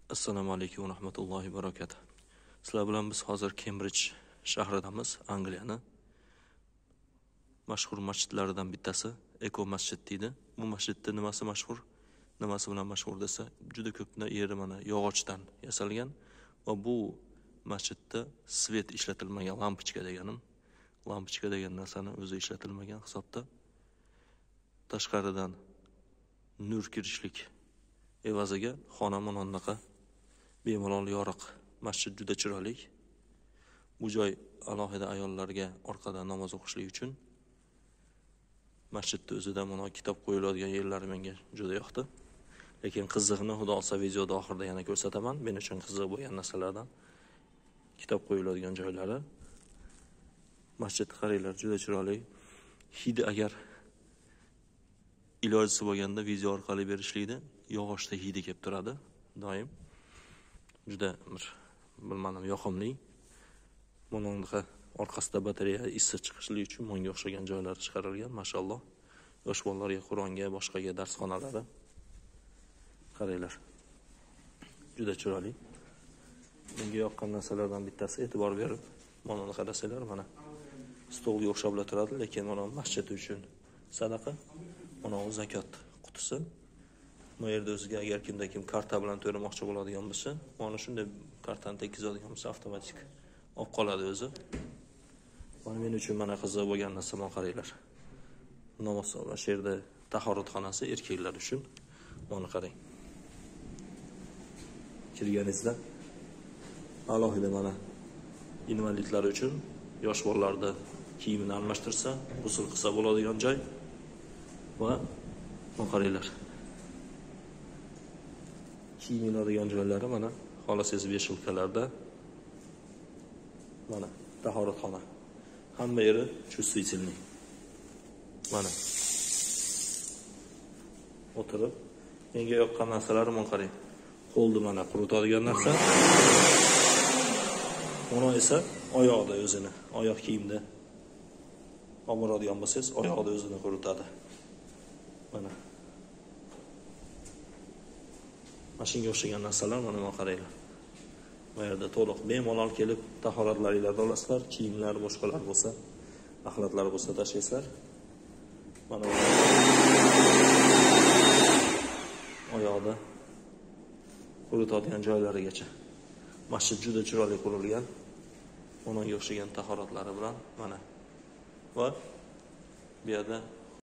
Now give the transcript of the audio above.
Assalomu alaykum va rahmatullohi va barakatuh. Sizlar bilan biz hozir Kembrij shahridamiz, Angliyani mashhur masjidlaridan bittasi Eko masjid deydi. Bu masjidda nimasi mashhur? Nimasi bilan mashhur desa, juda ko'pna yeri mana yog'ochdan yasalgan va bu masjidda svet ishlatilmagan, lampochka deganim. Lampochka degan narsani o'zi ishlatilmagan hisobda tashqaridan nur kirishlik evaziga xonamon-onaqa bemalol yoriq. Masjid juda chiroyli. Bu joy alohida ayollarga orqada namoz o'qishlik uchun. Masjidda o'zida mana kitob qo'yiladigan yerlari menga juda yoqdi. Lekin qizig'ini xudo olsa videoda oxirida yana ko'rsataman. Men uchun qiziq bo'lgan narsalardan kitob qo'yiladigan joylari. Masjid qaranglar, juda chiroyli. Hidi agar ilojisi bo'lganda video orqali berishlikda yog'ochda hidi kelib turadi doim. Juda bilmadim yoqimli. Buningga orqasida batareya isi chiqishlik uchun menga o'xshagan joylar chiqarilgan, mashalloh. Yosh bolalarga, Qur'onga, boshqaga darsxonalari. Qaranglar. Juda chiroyli. Menga yoqqan narsalardan bittasi, e'tibor berib, mana qarasanglar, mana stolga o'xshab turadi, lekin mana masjid uchun sadaqa. Mana u zakot qutisi. Bu yerda o'ziga agar kim karta bilan to'lamoqchi bo'ladigan bo'lsa, mana shunday kartani tekizadigan bo'lsa, avtomatik olib qoladi o'zi. Mana men uchun mana qiziq bo'lgan narsa, mana qaranglar. Namoz va shu yerda tahoratxonasi erkaklar uchun. Mana qarang. Kirganingizda alohida mana invalidlar uchun, yosh bolalarda kiyimini almashtirsa, g'usl qilsa bo'ladigan joy. Va mana qaranglar. Kiyinadigan joylari mana xolasiz beshilkalarda. Mana tahoratxona. Hamma yeri chustительный. Mana. O'tirib, menga yoqqan narsalari mana qarang. Qo'lni mana quritadigan narsa. Buni esa oyoqda o'zini, oyoq kiyimda oladigan bo'lsangiz, oyoqda o'zini quritadi. Mana. Mashinaga o'xshagan narsalar mana qaranglar. Bu yerda to'liq bemalol kelib tahoratlaringlarni olasizlar, kiyimlar boshqalar bo'lsa, axlatlar bo'lsa tashlaysizlar. Mana oyoqda quritadigan joylarigacha. Masjid juda chiroyli qurilgan. Unga o'xshagan tahoratlari bilan mana. Va bu yerda